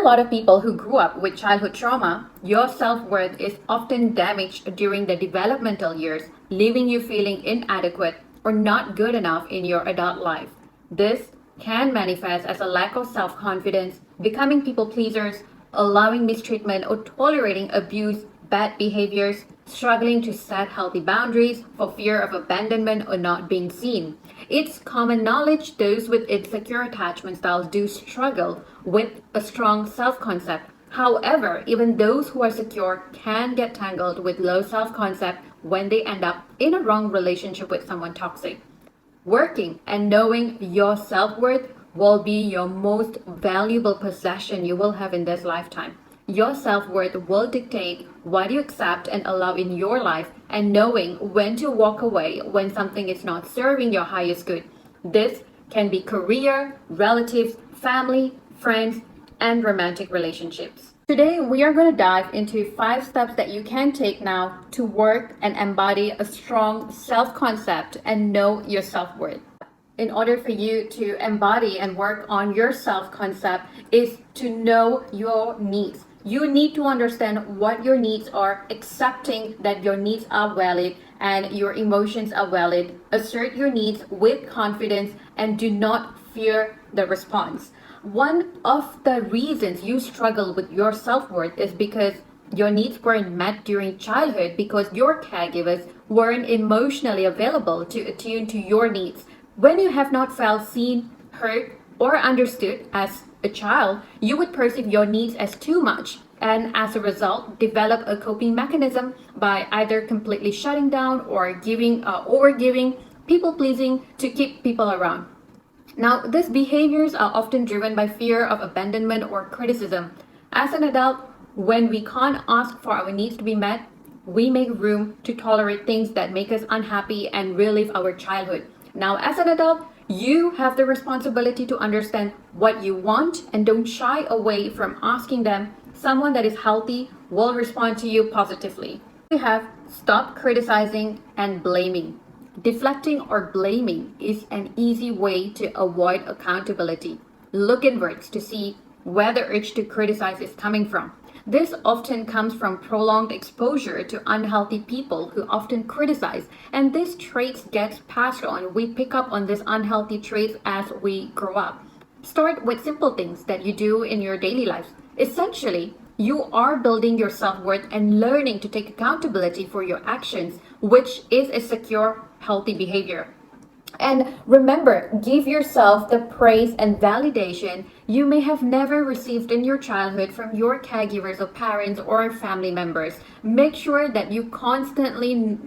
lot of people who grew up with childhood trauma, your self-worth is often damaged during the developmental years, leaving you feeling inadequate or not good enough in your adult life. This can manifest as a lack of self-confidence, becoming people pleasers, allowing mistreatment or tolerating abuse, bad behaviors, struggling to set healthy boundaries for fear of abandonment or not being seen. It's common knowledge those with insecure attachment styles do struggle with a strong self-concept. However, even those who are secure can get tangled with low self-concept when they end up in a wrong relationship with someone toxic. Working and knowing your self-worth will be your most valuable possession you will have in this lifetime. Your self-worth will dictate what you accept and allow in your life, and knowing when to walk away when something is not serving your highest good. This can be career, relatives, family, friends, and romantic relationships. Today, we are going to dive into 5 steps that you can take now to work and embody a strong self-concept and know your self-worth. In order for you to embody and work on your self-concept is to know your needs. You need to understand what your needs are, accepting that your needs are valid and your emotions are valid. Assert your needs with confidence and do not fear the response. One of the reasons you struggle with your self-worth is because your needs weren't met during childhood because your caregivers weren't emotionally available to attune to your needs. When you have not felt seen, heard, or understood as a child, you would perceive your needs as too much and as a result develop a coping mechanism by either completely shutting down or overgiving, people pleasing to keep people around. Now, these behaviors are often driven by fear of abandonment or criticism. As an adult, when we can't ask for our needs to be met, we make room to tolerate things that make us unhappy and relive our childhood. Now, as an adult, you have the responsibility to understand what you want and don't shy away from asking them. Someone that is healthy will respond to you positively. We have stop criticizing and blaming. Deflecting or blaming is an easy way to avoid accountability. Look inwards to see where the urge to criticize is coming from. This often comes from prolonged exposure to unhealthy people who often criticize, and these traits get passed on. We pick up on these unhealthy traits as we grow up. Start with simple things that you do in your daily life. Essentially, you are building your self-worth and learning to take accountability for your actions, which is a secure, healthy behavior. And remember, give yourself the praise and validation you may have never received in your childhood from your caregivers or parents or family members. Make sure that you constantly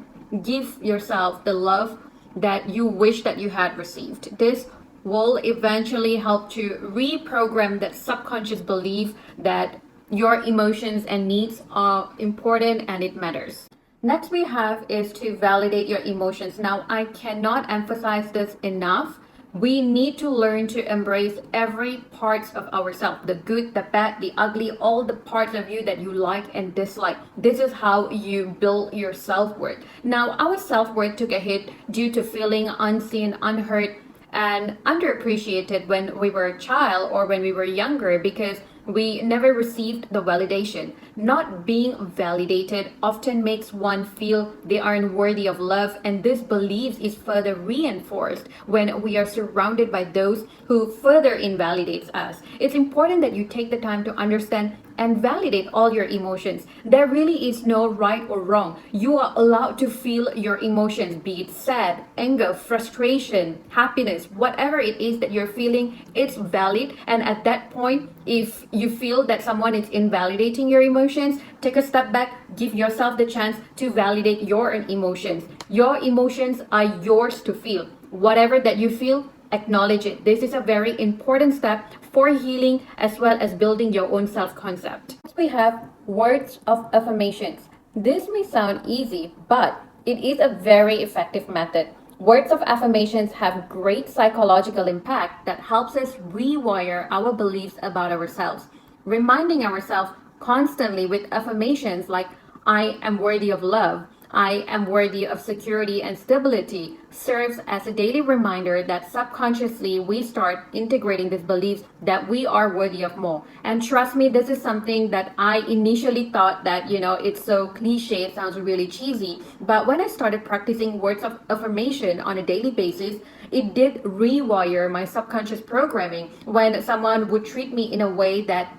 give yourself the love that you wish that you had received. This will eventually help to reprogram that subconscious belief that your emotions and needs are important and it matters. Next we have is to validate your emotions. Now, I cannot emphasize this enough. We need to learn to embrace every part of ourselves, the good, the bad, the ugly, all the parts of you that you like and dislike. This is how you build your self-worth. Now, our self-worth took a hit due to feeling unseen, unheard, and underappreciated when we were a child or when we were younger because we never received the validation. Not being validated often makes one feel they aren't worthy of love, and this belief is further reinforced when we are surrounded by those who further invalidates us. It's important that you take the time to understand and validate all your emotions. There really is no right or wrong. You are allowed to feel your emotions, be it sad, anger, frustration, happiness, whatever it is that you're feeling, it's valid. And at that point, if you feel that someone is invalidating your emotions, take a step back, give yourself the chance to validate your emotions. Your emotions are yours to feel. Whatever that you feel, acknowledge it. This is a very important step for healing as well as building your own self-concept. We have words of affirmations. This may sound easy, but it is a very effective method. Words of affirmations have great psychological impact that helps us rewire our beliefs about ourselves. Reminding ourselves constantly with affirmations like, I am worthy of love, I am worthy of security and stability serves as a daily reminder that subconsciously we start integrating these beliefs that we are worthy of more. And trust me, this is something that I initially thought that, it's so cliche, it sounds really cheesy. But when I started practicing words of affirmation on a daily basis, it did rewire my subconscious programming. When someone would treat me in a way that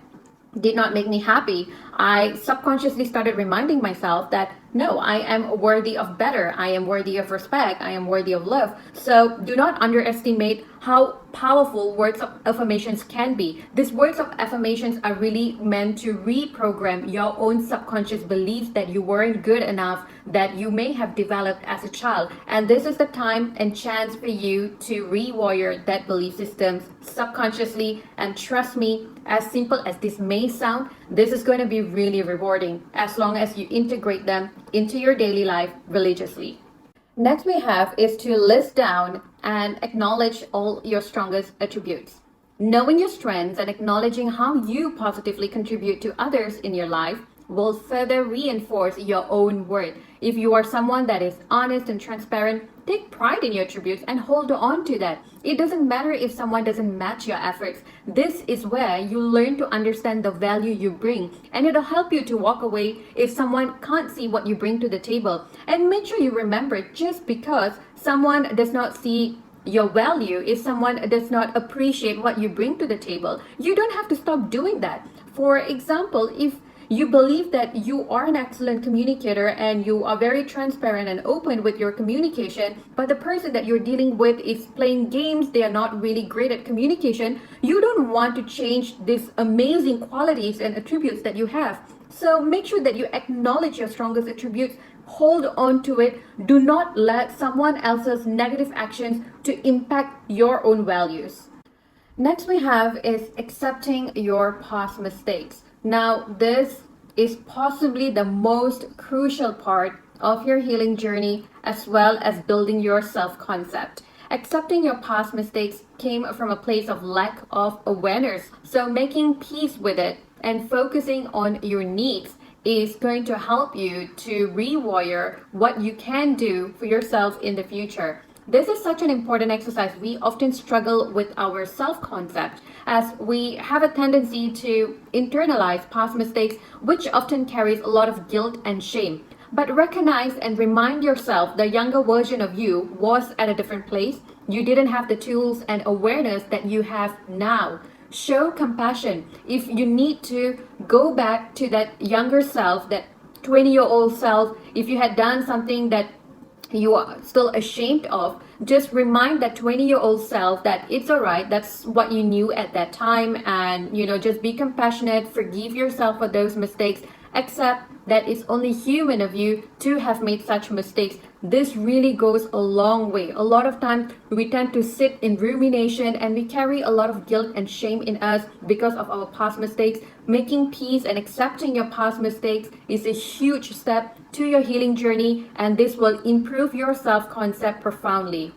did not make me happy, I subconsciously started reminding myself that no, I am worthy of better. I am worthy of respect. I am worthy of love. So do not underestimate how powerful words of affirmations can be. These words of affirmations are really meant to reprogram your own subconscious beliefs that you weren't good enough, that you may have developed as a child. And this is the time and chance for you to rewire that belief systems subconsciously. And trust me, as simple as this may sound, this is going to be really rewarding as long as you integrate them into your daily life religiously. Next we have is to list down and acknowledge all your strongest attributes. Knowing your strengths and acknowledging how you positively contribute to others in your life will further reinforce your own worth. If you are someone that is honest and transparent, take pride in your attributes and hold on to that. It doesn't matter if someone doesn't match your efforts. This is where you learn to understand the value you bring, and it'll help you to walk away if someone can't see what you bring to the table. And make sure you remember, just because someone does not see your value, if someone does not appreciate what you bring to the table, you don't have to stop doing that. For example, if you believe that you are an excellent communicator and you are very transparent and open with your communication, but the person that you're dealing with is playing games, they are not really great at communication, you don't want to change these amazing qualities and attributes that you have. So make sure that you acknowledge your strongest attributes, hold on to it. Do not let someone else's negative actions to impact your own values. Next we have is accepting your past mistakes. Now, this is possibly the most crucial part of your healing journey, as well as building your self-concept. Accepting your past mistakes came from a place of lack of awareness. So making peace with it and focusing on your needs is going to help you to rewire what you can do for yourself in the future. This is such an important exercise. We often struggle with our self-concept as we have a tendency to internalize past mistakes, which often carries a lot of guilt and shame. But recognize and remind yourself the younger version of you was at a different place. You didn't have the tools and awareness that you have now. Show compassion. If you need to go back to that younger self, that 20-year-old self, if you had done something that you are still ashamed of, just remind that 20-year-old self that it's all right, that's what you knew at that time, and just be compassionate, forgive yourself for those mistakes, accept that it's only human of you to have made such mistakes. This really goes a long way. A lot of times we tend to sit in rumination and we carry a lot of guilt and shame in us because of our past mistakes. Making peace and accepting your past mistakes is a huge step to your healing journey, and this will improve your self-concept profoundly.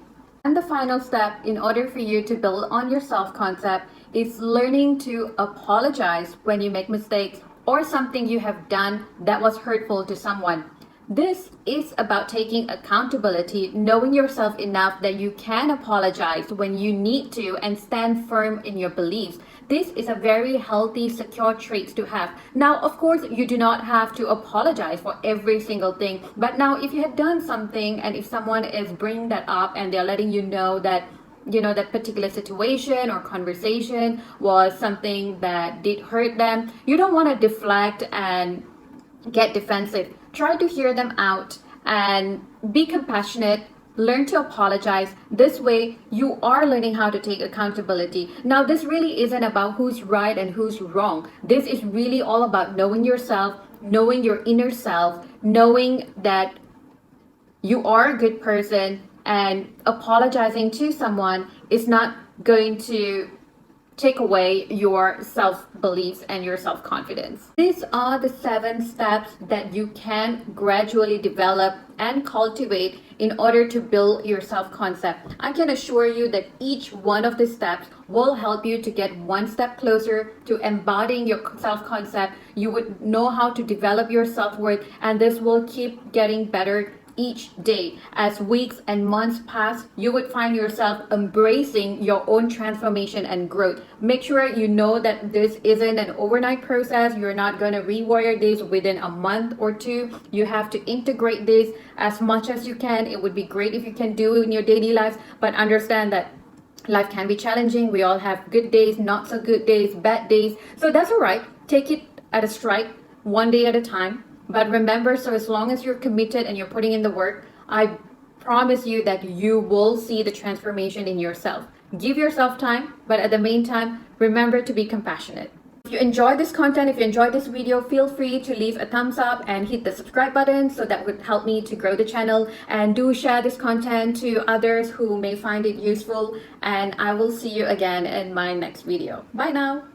And the final step in order for you to build on your self-concept is learning to apologize when you make mistakes or something you have done that was hurtful to someone. This is about taking accountability, knowing yourself enough that you can apologize when you need to and stand firm in your beliefs. This is a very healthy, secure trait to have. Now, of course, you do not have to apologize for every single thing. But now, if you had done something and if someone is bringing that up and they're letting you know that that particular situation or conversation was something that did hurt them, you don't want to deflect and get defensive. Try to hear them out and be compassionate. Learn to apologize. This way, you are learning how to take accountability. Now, this really isn't about who's right and who's wrong. This is really all about knowing yourself, knowing your inner self, knowing that you are a good person, and apologizing to someone is not going to take away your self-beliefs and your self-confidence. These are the 7 steps that you can gradually develop and cultivate in order to build your self-concept. I can assure you that each one of the steps will help you to get one step closer to embodying your self-concept. You would know how to develop your self-worth, and this will keep getting better each day. As weeks and months pass, you would find yourself embracing your own transformation and growth. Make sure you know that this isn't an overnight process. You're not going to rewire this within a month or two. You have to integrate this as much as you can. It would be great if you can do it in your daily lives, but understand that life can be challenging. We all have good days, not so good days, bad days. So that's all right. Take it at a stride, one day at a time. But remember, so as long as you're committed and you're putting in the work, I promise you that you will see the transformation in yourself. Give yourself time, but at the meantime, remember to be compassionate. If you enjoyed this content, if you enjoyed this video, feel free to leave a thumbs up and hit the subscribe button, so that would help me to grow the channel. And do share this content to others who may find it useful. And I will see you again in my next video. Bye now.